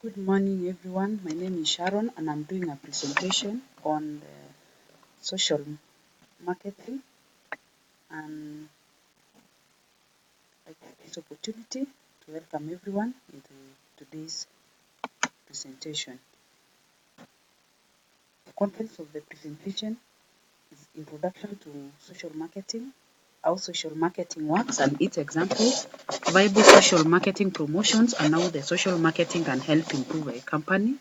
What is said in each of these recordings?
Good morning, everyone. My name is Sharon, and I'm doing a presentation on social marketing. And I take this opportunity to welcome everyone into today's presentation. The contents of the presentation is introduction to social marketing, how social marketing works and its examples, viable social marketing promotions, and how the social marketing can help improve a company.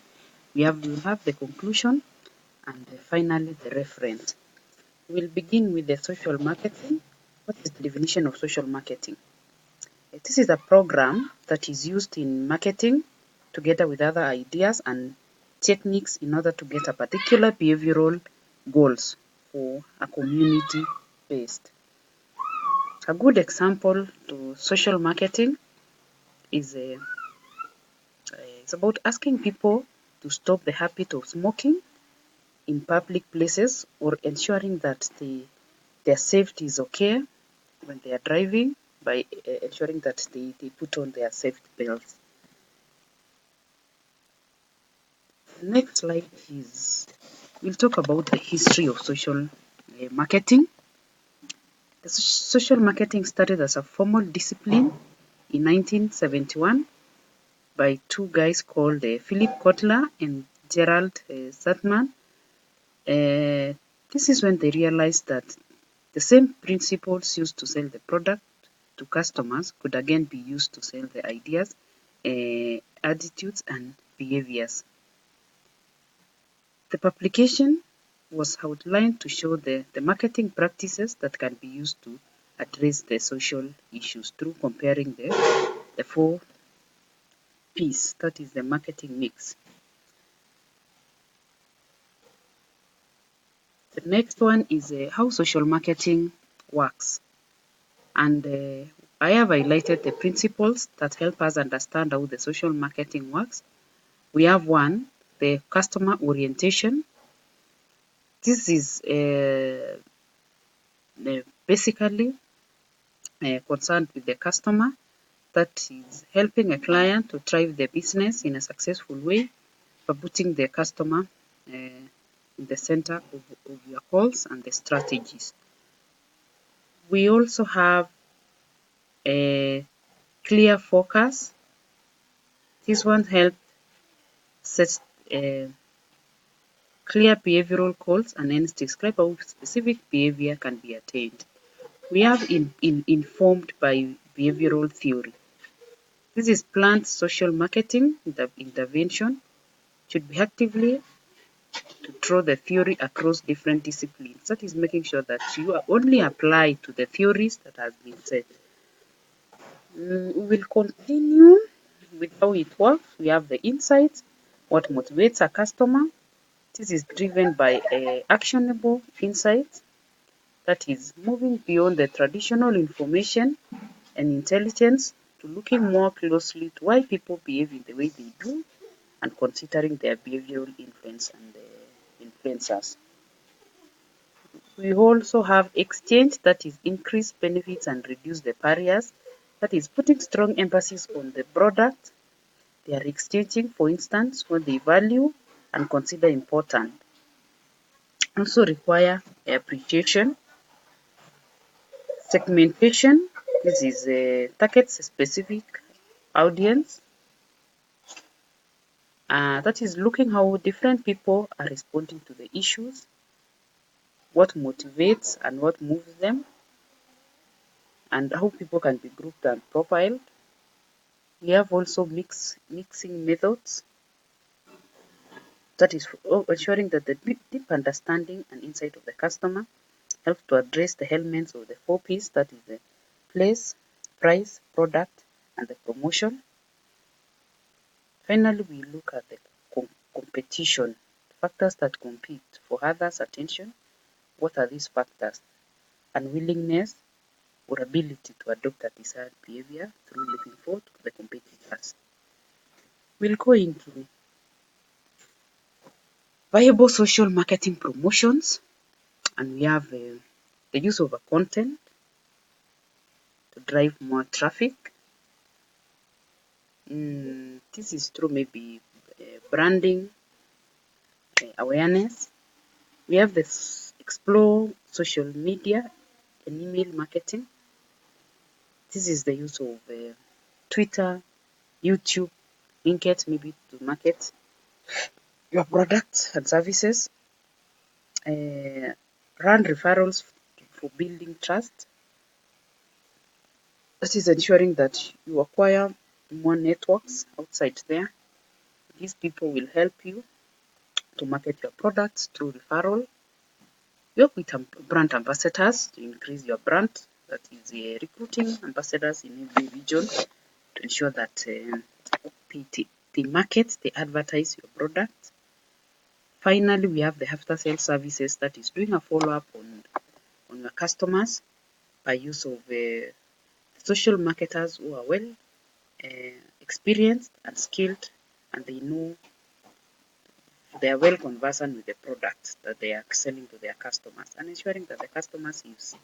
We'll have the conclusion and finally the reference. We'll begin with the social marketing. What is the definition of social marketing? This is a program that is used in marketing together with other ideas and techniques in order to get a particular behavioral goals for a community based. A good example to social marketing is it's about asking people to stop the habit of smoking in public places or ensuring that their safety is okay when they are driving by ensuring that they put on their safety belts. The next slide is we'll talk about the history of social marketing. The social marketing started as a formal discipline in 1971 by two guys called Philip Kotler and Gerald Satman. This is when they realized that the same principles used to sell the product to customers could again be used to sell the ideas, attitudes, and behaviors. The publication was outlined to show the marketing practices that can be used to address the social issues through comparing the four P's, that is the marketing mix. The next one is how social marketing works. And I have highlighted the principles that help us understand how the social marketing works. We have one, the customer orientation. This is basically concerned with the customer, that is helping a client to drive their business in a successful way by putting the customer in the center of your calls and the strategies. We also have a clear focus. This one helps set clear behavioral goals and hence describe how specific behavior can be attained. We have informed by behavioral theory. This is planned social marketing intervention should be actively to draw the theory across different disciplines. That is making sure that you only apply to the theories that has been said. We will continue with how it works. We have the insights, what motivates a customer. This is driven by actionable insights, that is moving beyond the traditional information and intelligence to looking more closely to why people behave in the way they do and considering their behavioral influence and influencers. We also have exchange, that is increase benefits and reduce the barriers, that is putting strong emphasis on the product they are exchanging, for instance, what they value and consider important. Also require appreciation. Segmentation, this is targets a specific audience. That is looking how different people are responding to the issues, what motivates and what moves them, and how people can be grouped and profiled. We have also mixing methods, that is ensuring that the deep understanding and insight of the customer helps to address the elements of the four P's, that is the place, price, product, and the promotion. Finally, we look at the competition, factors that compete for others' attention. What are these factors? Unwillingness or ability to adopt a desired behavior through looking forward to the competitors. We'll go into viable social marketing promotions, and we have the use of a content to drive more traffic, This is through maybe branding, awareness. We have this explore social media and email marketing. This is the use of Twitter, YouTube, LinkedIn, maybe to market your products and services. Run referrals for building trust. That is ensuring that you acquire more networks outside there. These people will help you to market your products through referral. Work with brand ambassadors to increase your brand. That is recruiting ambassadors in every region to ensure that they market, they advertise your product. Finally, we have the after sales services, that is doing a follow-up on your customers by use of social marketers who are well experienced and skilled, and they are well conversant with the products that they are selling to their customers, and ensuring that the customers is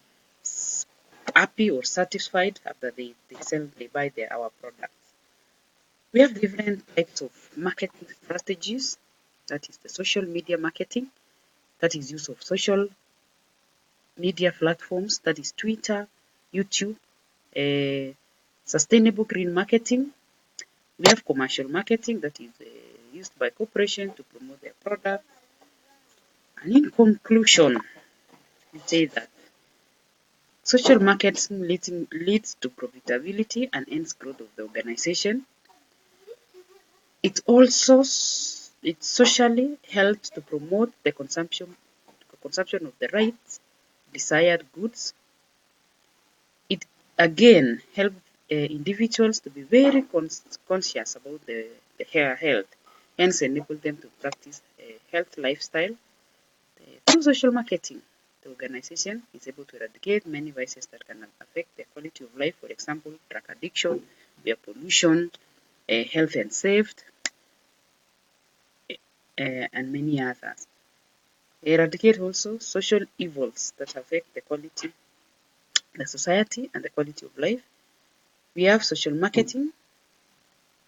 happy or satisfied after they buy our products. We have different types of marketing strategies. That is the social media marketing. That is use of social media platforms. That is Twitter, YouTube, sustainable green marketing. We have commercial marketing, that is used by corporations to promote their product. And in conclusion, we say that social marketing leads to profitability and hence growth of the organization. It socially helps to promote the consumption of the right desired goods. It again helps individuals to be very conscious about their health, hence enable them to practice a health lifestyle. Through social marketing, the organization is able to eradicate many vices that can affect their quality of life. For example, drug addiction, air pollution, health and safety, and many others. Eradicate also social evils that affect the society and the quality of life. We have social marketing.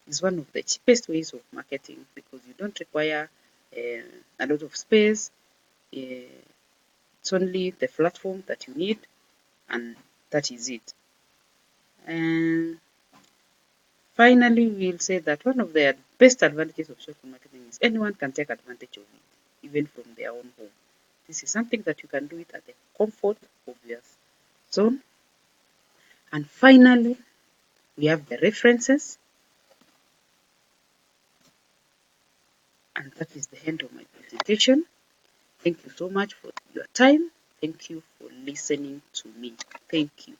Is one of the cheapest ways of marketing because you don't require a lot of space. It's only the platform that you need, and that is it. And finally, we'll say that one of the best advantages of social marketing is anyone can take advantage of it, even from their own home. This is something that you can do it at the comfort of your zone. And finally, we have the references. And that is the end of my presentation. Thank you so much for your time. Thank you for listening to me. Thank you.